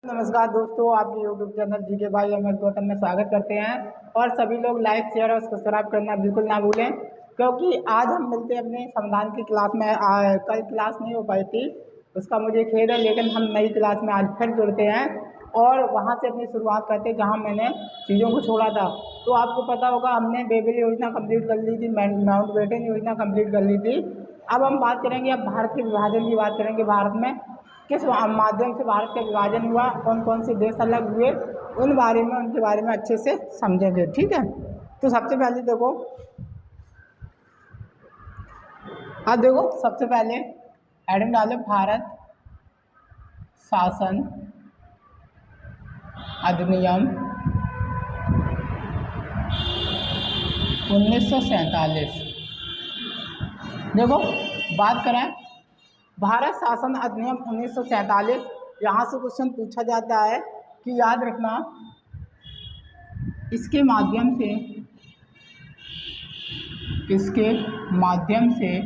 नमस्कार दोस्तों, आपके यूट्यूब चैनल जीके भाई अहमद गौतम में स्वागत करते हैं। और सभी लोग लाइक शेयर और सब्सक्राइब करना बिल्कुल ना भूलें, क्योंकि आज हम मिलते हैं अपने संविधान की क्लास में। कल क्लास नहीं हो पाई थी, उसका मुझे खेद है, लेकिन हम नई क्लास में आज फिर जुड़ते हैं और वहाँ से अपनी शुरुआत करते हैं जहाँ मैंने चीज़ों को छोड़ा था। तो आपको पता होगा, हमने बेबेल योजना कंप्लीट कर ली थी, माउंटबेटन योजना कंप्लीट कर ली थी। अब हम बात करेंगे, अब भारत के विभाजन की बात करेंगे। भारत में किस माध्यम से भारत का विभाजन हुआ, कौन कौन से देश अलग हुए, उनके बारे में अच्छे से समझेंगे। ठीक है, तो सबसे पहले देखो, अब देखो सबसे पहले हेडिंग डालो, भारत शासन अधिनियम 1947। देखो बात करें भारत शासन अधिनियम 1947, यहाँ से क्वेश्चन पूछा जाता है कि याद रखना, इसके माध्यम से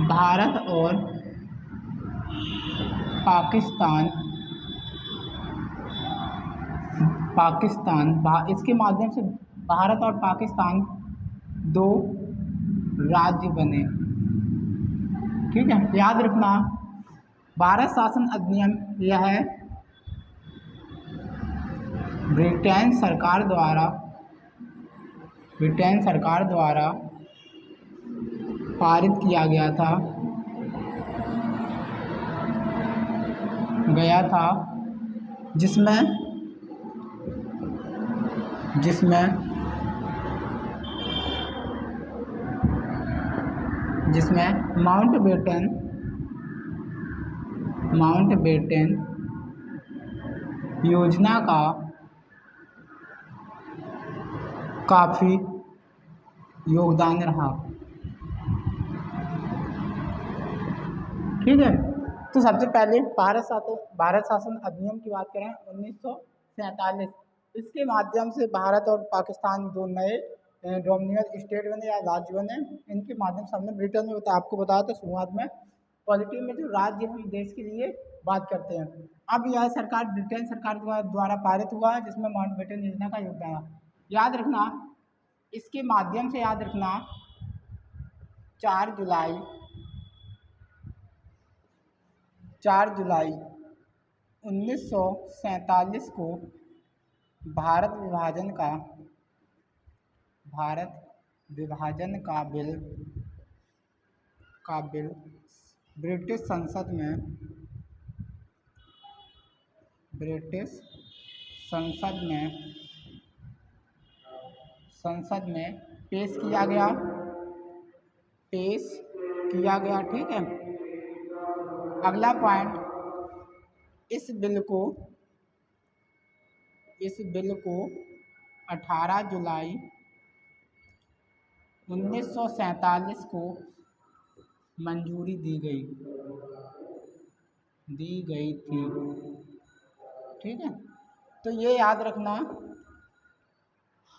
भारत और इसके माध्यम से भारत और पाकिस्तान दो राज्य बने। ठीक है, याद रखना, भारत शासन अधिनियम यह ब्रिटेन सरकार द्वारा पारित किया गया था, जिसमें माउंटबेटन योजना का काफी योगदान रहा। ठीक है, तो सबसे पहले भारत शासन अधिनियम की बात करें 1947, इसके माध्यम से भारत और पाकिस्तान दो नए डोमिनियन स्टेट बने या राज्य बने। इनके माध्यम से हमने ब्रिटेन में आपको बताया था शुरुआत में, पॉलिटी में जो राज्य हम देश के लिए बात करते हैं। अब यह सरकार ब्रिटेन सरकार द्वारा पारित हुआ है, जिसमें माउंटबेटन योजना का योगदान है। याद रखना, इसके माध्यम से 4 जुलाई 1947 को भारत विभाजन का बिल ब्रिटिश संसद में पेश किया गया। ठीक है, अगला पॉइंट, इस बिल को 18 जुलाई 1947 को मंजूरी दी गई थी। ठीक है, तो ये याद रखना,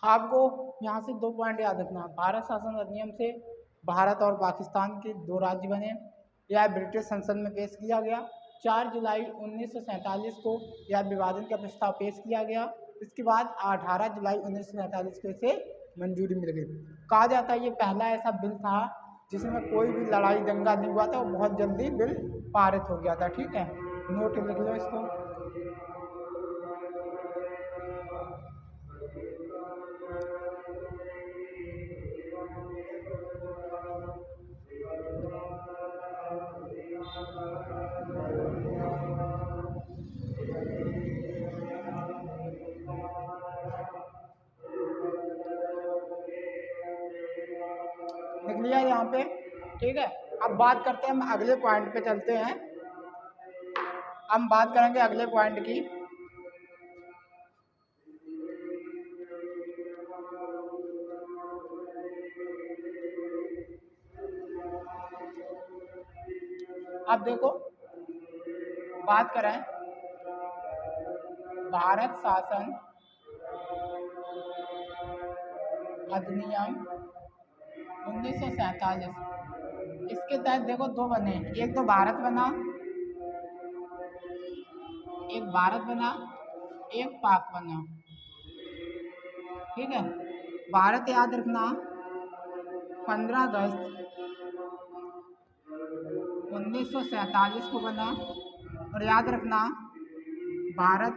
आपको यहाँ से 2 पॉइंट याद रखना। भारत शासन अधिनियम से भारत और पाकिस्तान के 2 राज्य बने, यह ब्रिटिश संसद में पेश किया गया। 4 जुलाई 1947 को यह विभाजन का प्रस्ताव पेश किया गया। इसके बाद 18 जुलाई 1947 को इसे मंजूरी मिल गई। कहा जाता है ये पहला ऐसा बिल था जिसमें कोई भी लड़ाई दंगा नहीं हुआ था और बहुत जल्दी बिल पारित हो गया था। ठीक है, नोट लिख लो इसको। लिख लिया यहाँ पे। ठीक है, अब बात करते हैं, हम अगले पॉइंट पे चलते हैं। हम बात करेंगे अगले पॉइंट की। अब देखो, बात करें भारत शासन अधिनियम 1947, इसके तहत देखो 2 बने, एक तो भारत बना एक भारत बना, एक पाक बना। ठीक है, भारत याद रखना 15 अगस्त 1947 को बना। और याद रखना भारत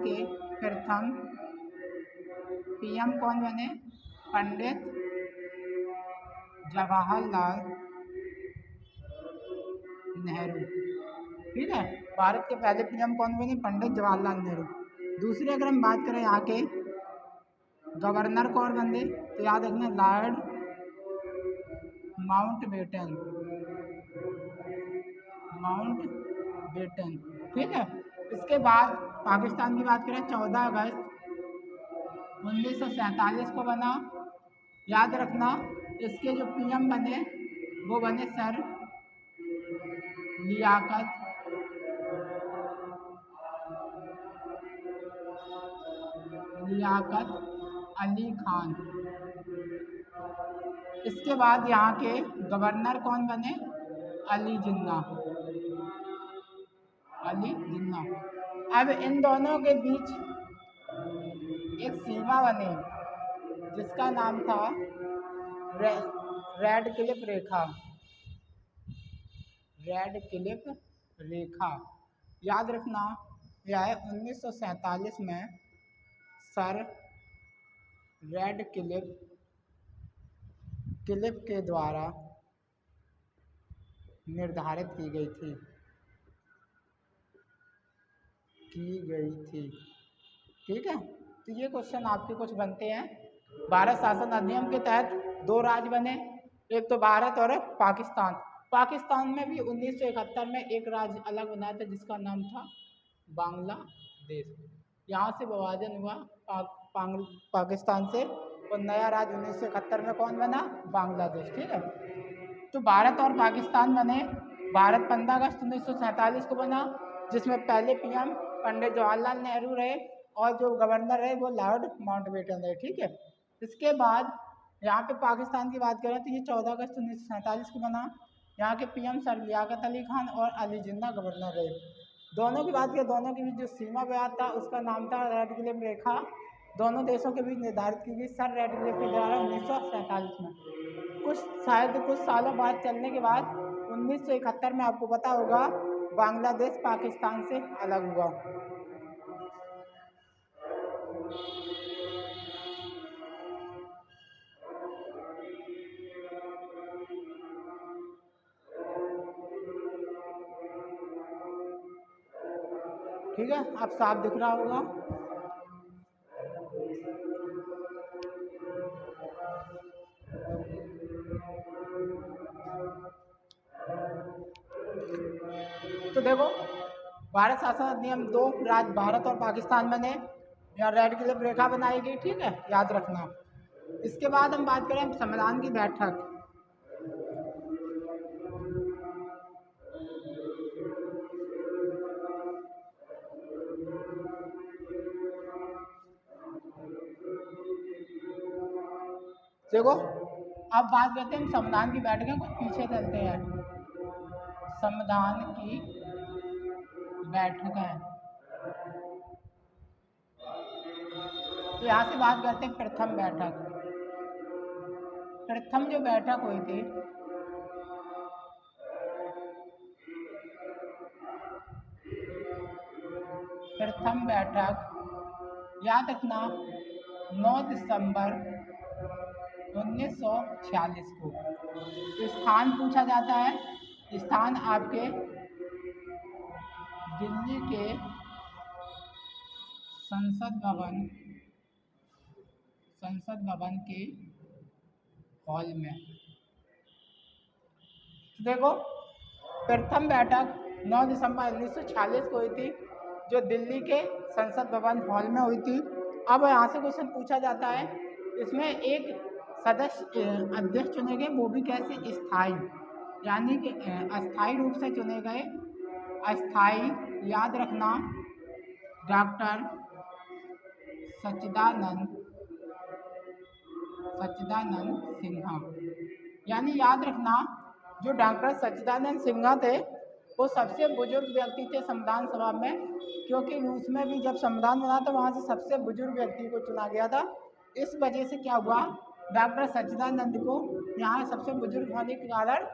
के प्रथम पीएम कौन बने? पंडित जवाहरलाल नेहरू। ठीक है, भारत के पहले पीएम कौन बने? पंडित जवाहरलाल नेहरू। दूसरी अगर हम बात करें यहाँ के गवर्नर कौन बने, तो याद रखना लॉर्ड माउंटबेटन। ठीक है, इसके बाद पाकिस्तान की बात करें 14 अगस्त 1947 को बना। याद रखना इसके जो पीएम बने वो बने सर लियाकत अली खान। इसके बाद यहाँ के गवर्नर कौन बने? अली जिन्ना। अब इन दोनों के बीच एक सीमा बनी जिसका नाम था रेड क्लिफ रेखा। याद रखना यह 1947 में सर रेड क्लिफ के द्वारा निर्धारित की गई थी। ठीक है, तो ये क्वेश्चन आपके कुछ बनते हैं। भारत शासन अधिनियम के तहत 2 राज्य बने, एक तो भारत और पाकिस्तान। पाकिस्तान में भी 1971 में एक राज्य अलग बनाया था जिसका नाम था बांग्लादेश। यहाँ से विभाजन हुआ पाकिस्तान से, और नया राज्य 1971 में कौन बना? बांग्लादेश। ठीक है, तो भारत और पाकिस्तान बने। भारत 15 अगस्त 1947 को बना, जिसमें पहले पीएम पंडित जवाहरलाल नेहरू रहे और जो गवर्नर रहे वो लॉर्ड माउंटबेटन रहे। ठीक है, इसके बाद यहाँ पे पाकिस्तान की बात करें तो ये 14 अगस्त 1947 को बना। यहाँ के पीएम सर लियाकत अली खान और अली जिन्ना गवर्नर रहे। दोनों की बात करें, दोनों के बीच जो सीमा बयान था उसका नाम था रेड क्लिफ रेखा। दोनों देशों के बीच निर्धारित की गई सर रेड क्लिफ के द्वारा 1947 में। कुछ सालों बाद चलने के बाद 1971 में आपको पता होगा बांग्लादेश पाकिस्तान से अलग हुआ। ठीक है, अब साफ दिख रहा होगा। तो देखो, भारत शासन अधिनियम 2 राज्य भारत और पाकिस्तान बने, यहाँ रेड क्लिफ रेखा बनाई गई। ठीक है, याद रखना। इसके बाद हम बात करें संविधान की बैठक। देखो, अब बात करते हैं हम संविधान की बैठकें, कुछ पीछे चलते हैं। संविधान की बैठकें, तो यहाँ से बात करते हैं प्रथम बैठक। प्रथम जो बैठक हुई थी याद रखना 9 दिसंबर 1946 को। स्थान पूछा जाता है, स्थान आपके दिल्ली के संसद भवन के हॉल में। देखो, प्रथम बैठक 9 दिसंबर 1946 को हुई थी, जो दिल्ली के संसद भवन हॉल में हुई थी। अब यहाँ से क्वेश्चन पूछा जाता है, इसमें एक सदस्य अध्यक्ष चुने गए, वो भी कैसे? स्थायी, यानी कि अस्थायी रूप से चुने गए। अस्थायी, याद रखना डॉक्टर सच्चिदानंद सिन्हा। यानी याद रखना जो डॉक्टर सच्चिदानंद सिन्हा थे वो सबसे बुजुर्ग व्यक्ति थे संविधान सभा में, क्योंकि रूस में भी जब संविधान बना था वहाँ से सबसे बुजुर्ग व्यक्ति को चुना गया था। इस वजह से क्या हुआ, डॉक्टर सच्चिदानंद को यहाँ सबसे बुजुर्ग होने के कारण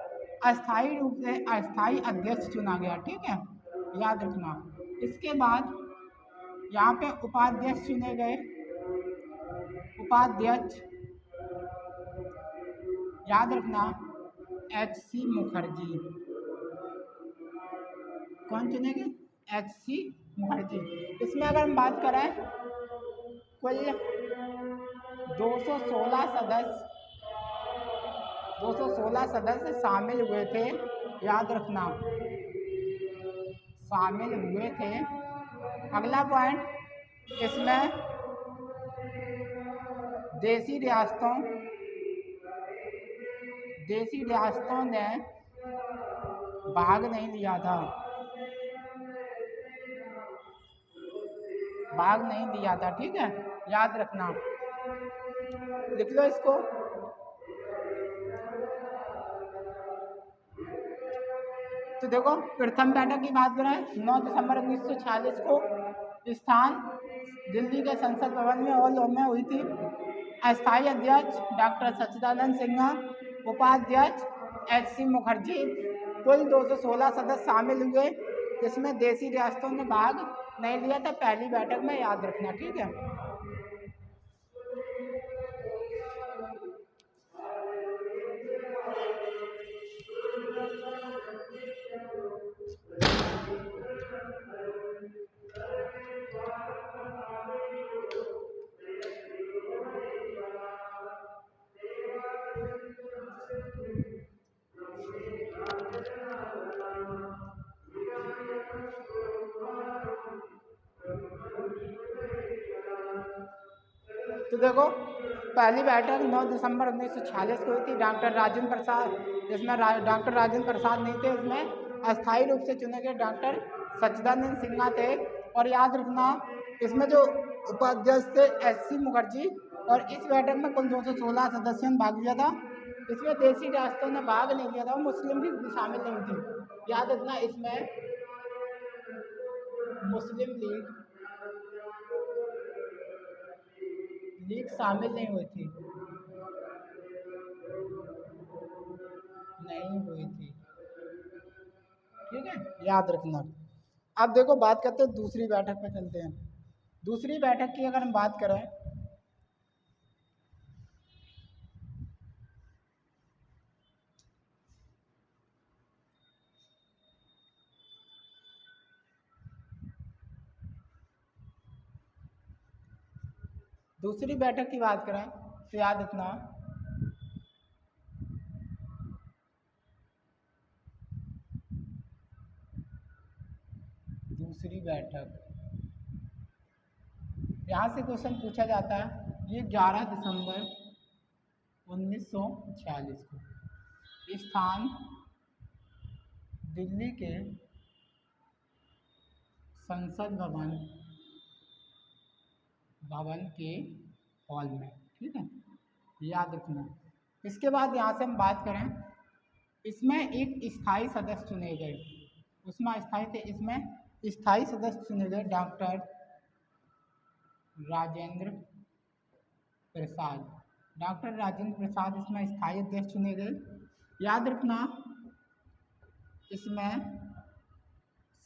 अस्थायी रूप से अस्थायी अध्यक्ष चुना गया। ठीक है, याद रखना। इसके बाद यहाँ पे उपाध्यक्ष चुने गए। उपाध्यक्ष याद रखना एच.सी. मुखर्जी। कौन चुनेंगे? एच.सी. मुखर्जी। इसमें अगर हम बात करें कुल 216 सदस्य 216 सदस्य शामिल हुए थे। याद रखना शामिल हुए थे। अगला पॉइंट, इसमें देशी रियासतों ने भाग नहीं लिया था। ठीक है, याद रखना, लिख लो इसको। तो देखो प्रथम बैठक की बात करें 9 दिसंबर 1946 को स्थान दिल्ली के संसद भवन में हॉल में हुई थी। अस्थायी अध्यक्ष डॉक्टर सच्चिदानंद सिन्हा, उपाध्यक्ष एच.सी. मुखर्जी। कुल 216 सदस्य शामिल हुए, जिसमें देशी रियासतों ने भाग नहीं लिया था पहली बैठक में। याद रखना, ठीक है। तो देखो पहली बैठक 9 दिसंबर 1946 को हुई थी। डॉक्टर राजेंद्र प्रसाद, जिसमें डॉक्टर राजेंद्र प्रसाद नहीं थे, इसमें अस्थायी रूप से चुने गए डॉक्टर सच्चिदानंद सिन्हा थे। और याद रखना इसमें जो उपाध्यक्ष थे एच.सी. मुखर्जी। और इस बैठक में कुल 216 सदस्यों ने भाग लिया था। इसमें देशी रियासतों ने भाग नहीं लिया था, मुस्लिम लीग भी शामिल नहीं थी। याद रखना इसमें मुस्लिम लीग शामिल नहीं हुई थी। ठीक है, याद रखना। अब देखो बात करते हैं दूसरी बैठक पे चलते हैं। दूसरी बैठक की अगर हम बात करें तो याद रखना दूसरी बैठक, यहाँ से क्वेश्चन पूछा जाता है। ये 11 दिसंबर 1946 को स्थान दिल्ली के संसद भवन के हॉल में। ठीक है, याद रखना। इसके बाद यहाँ से हम बात करें, इसमें एक स्थायी सदस्य चुने गए। उसमें इसमें स्थायी सदस्य चुने गए डॉक्टर राजेंद्र प्रसाद। डॉक्टर राजेंद्र प्रसाद इसमें स्थायी अध्यक्ष चुने गए। याद रखना इसमें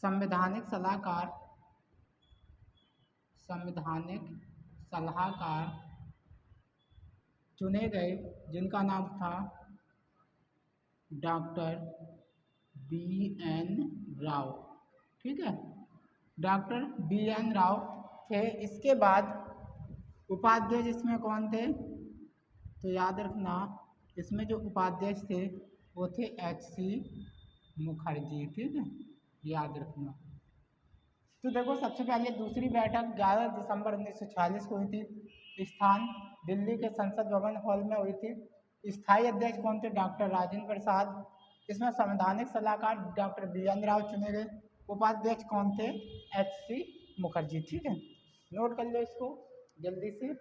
संवैधानिक सलाहकार चुने गए, जिनका नाम था डॉक्टर बी.एन. राव। ठीक है, डॉक्टर बी.एन. राव थे। इसके बाद उपाध्यक्ष इसमें कौन थे? तो याद रखना इसमें जो उपाध्यक्ष थे वो थे एच.सी. मुखर्जी। ठीक है, याद रखना। तो देखो सबसे पहले दूसरी बैठक 11 दिसंबर 1946 को हुई थी। स्थान दिल्ली के संसद भवन हॉल में हुई थी। स्थायी अध्यक्ष कौन थे? डॉक्टर राजेंद्र प्रसाद। इसमें संवैधानिक सलाहकार डॉक्टर बी.एन. राव चुने गए। उपाध्यक्ष कौन थे? एच.सी. मुखर्जी। ठीक है, नोट कर लो इसको जल्दी से।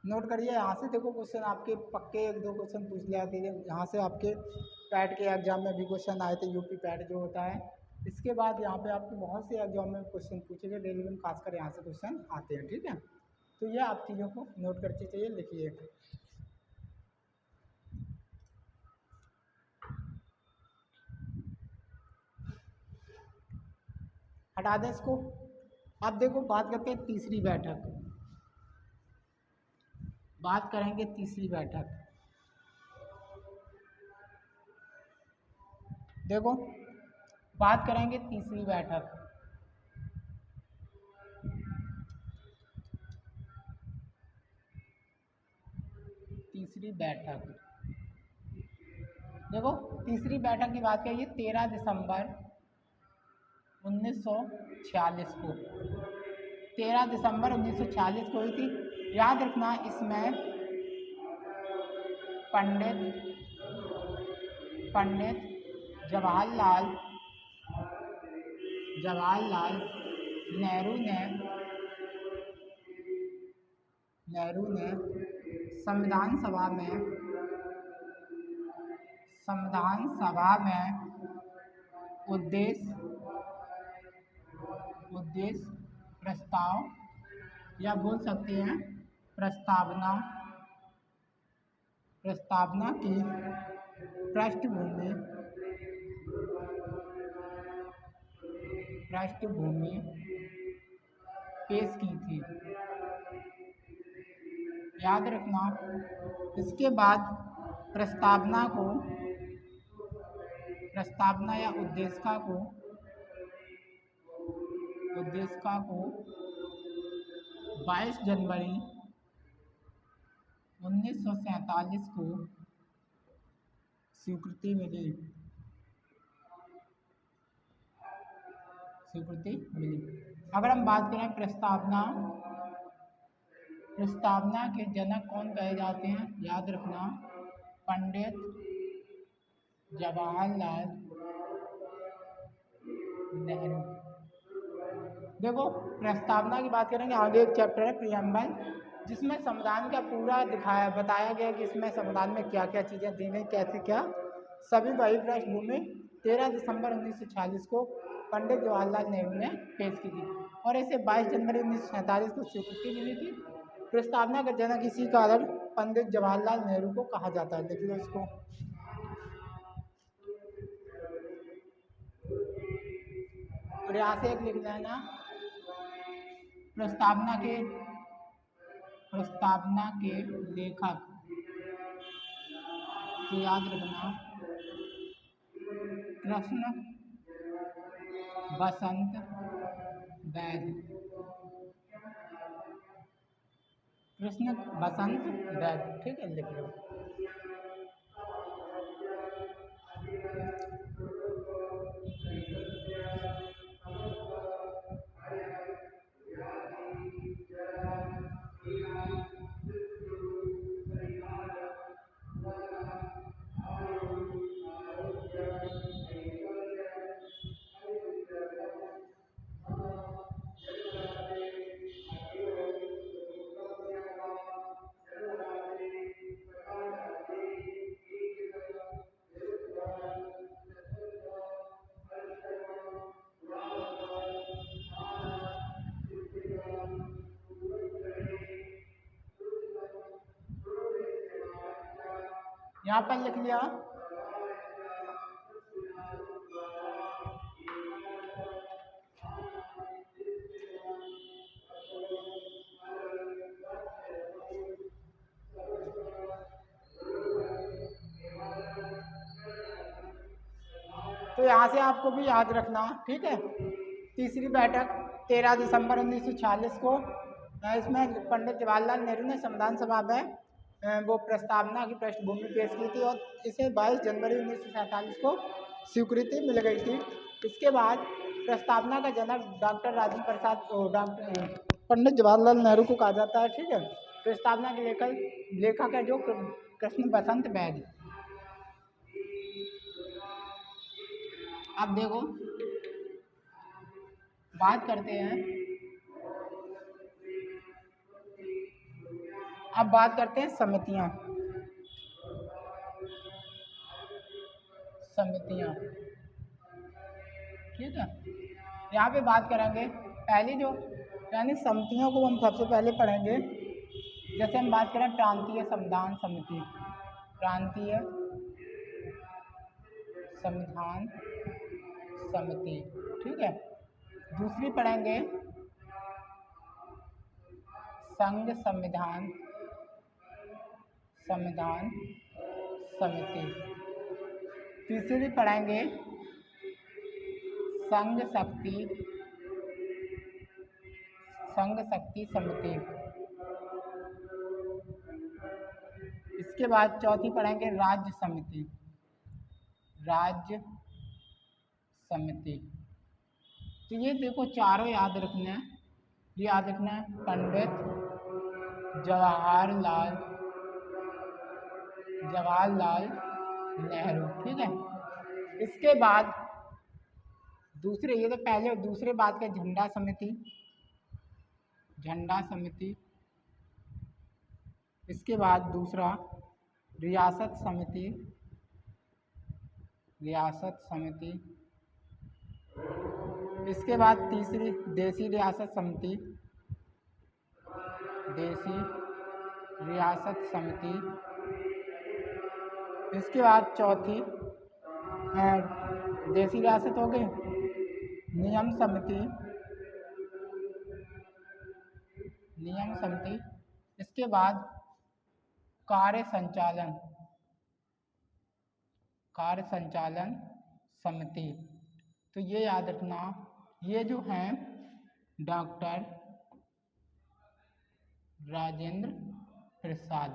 नोट करिए। यहाँ से देखो क्वेश्चन आपके पक्के 1-2 क्वेश्चन पूछ ले आते हैं। यहाँ से आपके पैट के एग्जाम में भी क्वेश्चन आए थे, यूपी पैट जो होता है। इसके बाद यहाँ पे आपको बहुत से एग्जाम में क्वेश्चन पूछे गए, रेलवे में खासकर यहाँ से क्वेश्चन आते हैं, ठीक है। तो ये आप चीज़ों को नोट करके चाहिए, लिखिए। हटा दें इसको। अब देखो बात करते हैं तीसरी बैठक। बात करेंगे तीसरी बैठक। देखो बात करेंगे तीसरी बैठक। तीसरी बैठक देखो, तीसरी बैठक की बात करिए 13 दिसंबर 1946 को। 13 दिसंबर 1946 को हुई थी। याद रखना इसमें पंडित जवाहरलाल नेहरू ने संविधान सभा में उद्देश्य प्रस्ताव, या बोल सकते हैं प्रस्तावना की पृष्ठभूमि पेश की थी। याद रखना। इसके बाद प्रस्तावना या उद्देशिका को 22 जनवरी 1947 को स्वीकृति मिली। अगर हम बात करें प्रस्तावना के जनक कौन कहे जाते हैं, याद रखना पंडित जवाहरलाल नेहरू। देखो प्रस्तावना की बात करेंगे, आगे एक चैप्टर है प्रियम्बल, जिसमें संविधान का पूरा बताया गया कि इसमें संविधान में क्या क्या चीज़ें दी गई, कैसे क्या। सभी वही पृष्ठभूमि 13 दिसंबर 1946 को पंडित जवाहरलाल नेहरू ने पेश की थी, और इसे 22 जनवरी 1947 को स्वीकृति मिली थी। प्रस्तावना का जनक इसी कारण पंडित जवाहरलाल नेहरू को कहा जाता है। देख लो इसको। और यहाँ से एक लिख देना, प्रस्तावना के लेखक तो याद रखना कृष्ण बसंत वैद्य। ठीक है, लिख लो। यहाँ पर लिख लिया। तो यहाँ से आपको भी याद रखना, ठीक है। तीसरी बैठक 13 दिसंबर 1946 को, इसमें पंडित जवाहरलाल नेहरू ने संविधान सभा में वो प्रस्तावना की पृष्ठभूमि पेश की थी, और इसे 22 जनवरी 1947 को स्वीकृति मिल गई थी। इसके बाद प्रस्तावना का जनक डॉक्टर राजेंद्र प्रसाद पंडित जवाहरलाल नेहरू को कहा जाता है, ठीक है। प्रस्तावना के लेखक है जो कृष्ण बसंत वैद्य। अब देखो बात करते हैं अब बात करते हैं समितियाँ। समितियाँ, ठीक है। यहाँ पे बात करेंगे पहली जो यानी समितियों को हम सबसे पहले पढ़ेंगे। जैसे हम बात करें प्रांतीय संविधान समिति, प्रांतीय संविधान समिति, ठीक है। दूसरी पढ़ेंगे संघ संविधान संविधान समिति। तीसरी पढ़ेंगे संघ शक्ति समिति। इसके बाद चौथी पढ़ेंगे राज्य समिति, राज्य समिति। तो ये देखो चारों याद रखना है, ये याद रखना है पंडित जवाहरलाल नेहरू, ठीक है। इसके बाद दूसरे, ये तो पहले और दूसरे बात का झंडा समिति, झंडा समिति। इसके बाद दूसरा रियासत समिति, रियासत समिति। इसके बाद तीसरी देसी रियासत समिति, देसी रियासत समिति। इसके बाद चौथी देसी रियासत हो गई, नियम समिति, नियम समिति। इसके बाद कार्य संचालन समिति। तो ये याद रखना, ये जो हैं डॉक्टर राजेंद्र प्रसाद,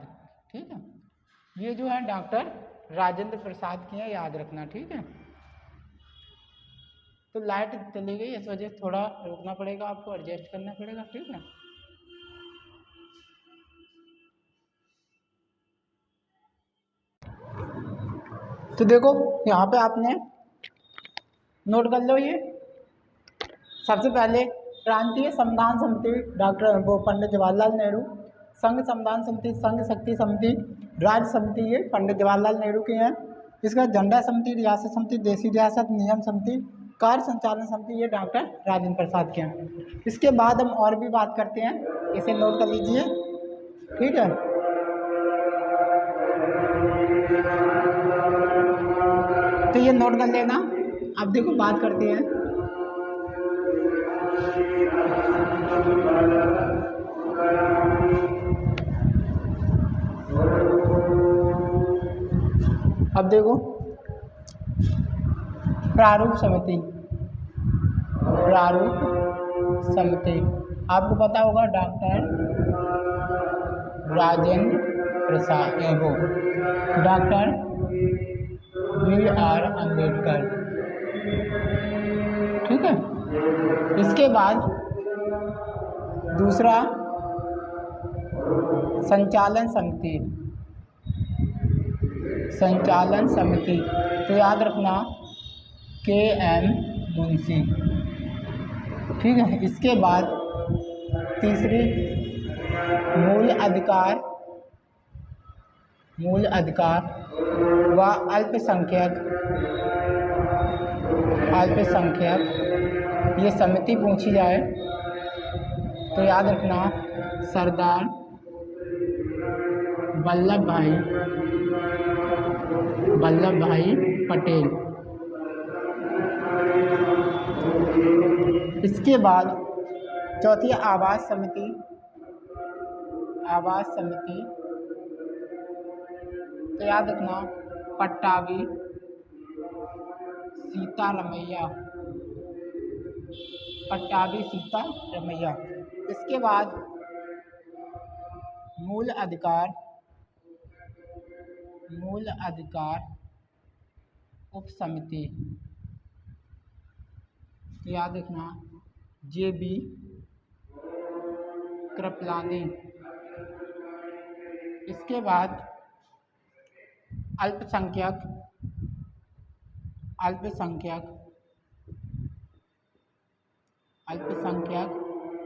ठीक है। ये जो है डॉक्टर राजेंद्र प्रसाद की है, याद रखना, ठीक है। तो लाइट चली गई, इस वजह से थोड़ा रुकना पड़ेगा, आपको एडजस्ट करना पड़ेगा, ठीक है। तो देखो यहाँ पे आपने नोट कर लो, ये सबसे पहले प्रांतीय संविधान समिति डॉक्टर पंडित जवाहरलाल नेहरू, संघ संविधान समिति, संघ शक्ति समिति, राज्य समिति ये पंडित जवाहरलाल नेहरू की हैं। इसका झंडा समिति, रियासत समिति, देसी रियासत, नियम समिति, कार्य संचालन समिति ये डॉक्टर राजेंद्र प्रसाद के हैं। इसके बाद हम और भी बात करते हैं, इसे नोट कर लीजिए, ठीक है। तो ये नोट कर लेना। अब देखो बात करते हैं अब देखो प्रारूप समिति, प्रारूप समिति आपको पता होगा डॉक्टर राजेंद्र प्रसाद, वो डॉक्टर BR अम्बेडकर, ठीक है। इसके बाद दूसरा संचालन समिति, संचालन समिति। तो याद रखना KM मुंशी, ठीक है। इसके बाद तीसरी मूल अधिकार व अल्पसंख्यक ये समिति पूछी जाए तो याद रखना सरदार वल्लभ भाई पटेल। इसके बाद चौथी आवास समिति, तो याद रखना पट्टाभी सीतारमैया। इसके बाद मूल अधिकार उप समिति, तो याद रखना JB कृपलानी। इसके बाद अल्पसंख्यक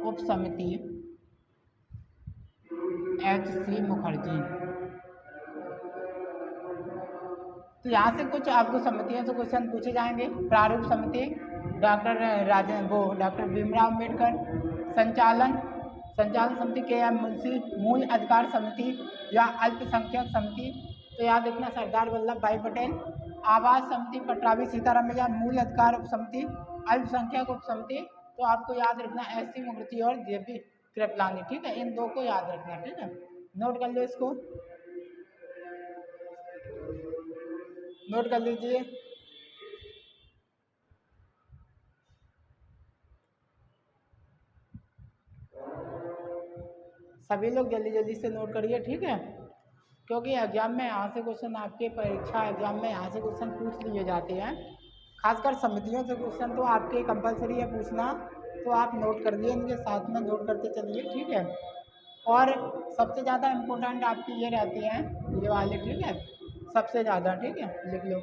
उप समिति HC मुखर्जी। तो यहाँ से कुछ आपको समितियों से क्वेश्चन पूछे जाएंगे। प्रारूप समिति डॉक्टर भीमराव अम्बेडकर। संचालन समिति KM मुंशी। मूल अधिकार समिति या अल्पसंख्यक समिति, तो याद रखना सरदार वल्लभ भाई पटेल। आवास समिति पट्टाभी सीतारामैया। मूल अधिकार उप समिति, अल्पसंख्यक उप समिति, तो आपको याद रखना SC मुखर्जी और JP कृपलानी। ठीक है, इन दो को याद रखना। ठीक है, नोट कर लो, इसको नोट कर लीजिए। सभी लोग जल्दी जल्दी से नोट करिए। ठीक है, क्योंकि एग्जाम में यहाँ से क्वेश्चन, आपके परीक्षा एग्जाम में यहाँ से क्वेश्चन पूछ लिए जाते हैं। खासकर समितियों से क्वेश्चन तो आपके कंपलसरी है पूछना, तो आप नोट कर लिए, इनके साथ में नोट करते चलिए। ठीक है, और सबसे ज़्यादा इम्पोर्टेंट आपकी ये रहती हैं, ये वाले। ठीक है, सबसे ज़्यादा। ठीक है, लिख लो।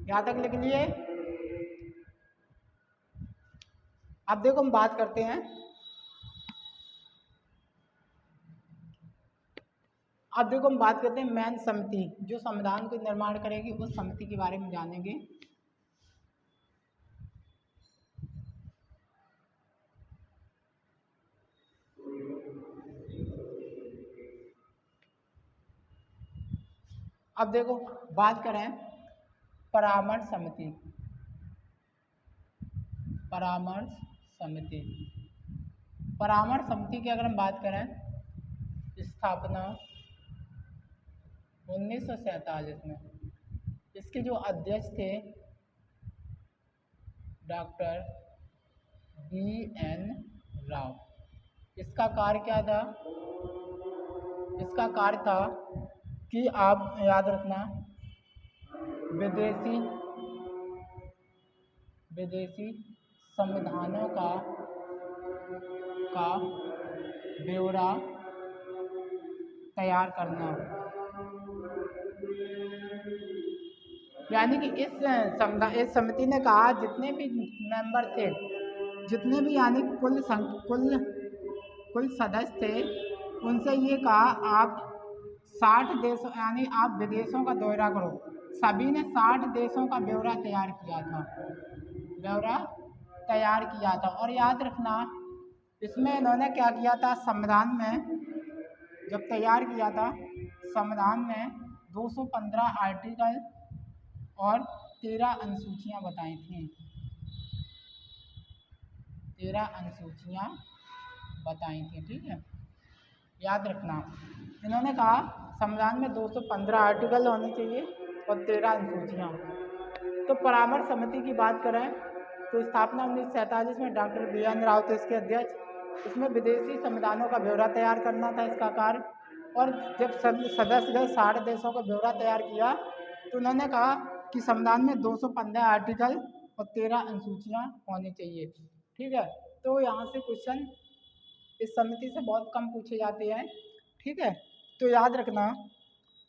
यहाँ तक लिख लिए। अब देखो हम बात करते हैं, मेन समिति जो संविधान को निर्माण करेगी, उस समिति के बारे में जानेंगे। अब देखो बात करें परामर्श समिति। परामर्श समिति की अगर हम बात करें, स्थापना 1947 में। इसके जो अध्यक्ष थे डॉक्टर BN राव। इसका कार्य क्या था? इसका कार्य था कि आप याद रखना, विदेशी संविधानों का ब्यौरा तैयार करना। यानी कि इस समिति ने कहा, जितने भी मेंबर थे, जितने भी यानी कुल सदस्य थे, उनसे ये कहा आप 60 देशों यानी आप विदेशों का दौरा करो। सभी ने 60 देशों का ब्यौरा तैयार किया था। और याद रखना, इसमें इन्होंने क्या किया था, संविधान में जब तैयार किया था, संविधान में 215 आर्टिकल और 13 अनुसूचियाँ बताई थी। 13 अनुसूचियाँ बताई थी। ठीक है, याद रखना, इन्होंने कहा संविधान में 215 आर्टिकल होने चाहिए और 13 अनुसूचियाँ। तो परामर्श समिति की बात करें तो स्थापना 1947 में डॉक्टर BN राव थे इसके अध्यक्ष। इसमें विदेशी संविधानों का ब्यौरा तैयार करना था इसका कार्य। और जब सदस्य गए 60 देशों का ब्यौरा तैयार किया, तो उन्होंने कहा कि संविधान में 215 आर्टिकल और 13 अनुसूचियाँ होनी चाहिए। ठीक है, तो यहाँ से क्वेश्चन इस समिति से बहुत कम पूछे जाते हैं। ठीक है, तो याद रखना,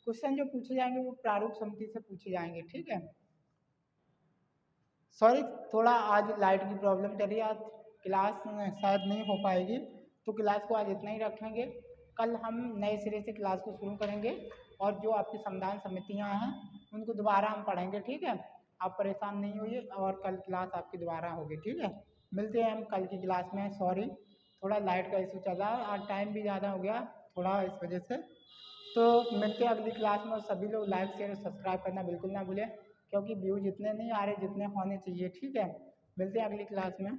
क्वेश्चन जो पूछे जाएंगे वो प्रारूप समिति से पूछे जाएंगे। ठीक है, सॉरी, थोड़ा आज लाइट की प्रॉब्लम चल रही है, आज क्लास शायद नहीं हो पाएगी, तो क्लास को आज इतना ही रखेंगे। कल हम नए सिरे से क्लास को शुरू करेंगे और जो आपकी संविधान समितियां हैं उनको दोबारा हम पढ़ेंगे। ठीक है, आप परेशान नहीं होइए और कल क्लास आपकी दोबारा होगी। ठीक है, मिलते हैं हम कल की क्लास में। सॉरी, थोड़ा लाइट का इशू चल रहा है, आज टाइम भी ज़्यादा हो गया थोड़ा इस वजह से। तो मिलते हैं अगली क्लास में। सभी लोग लाइक शेयर और सब्सक्राइब करना बिल्कुल ना भूलें, क्योंकि व्यूज इतने नहीं आ रहे जितने होने चाहिए। ठीक है, मिलते हैं अगली क्लास में।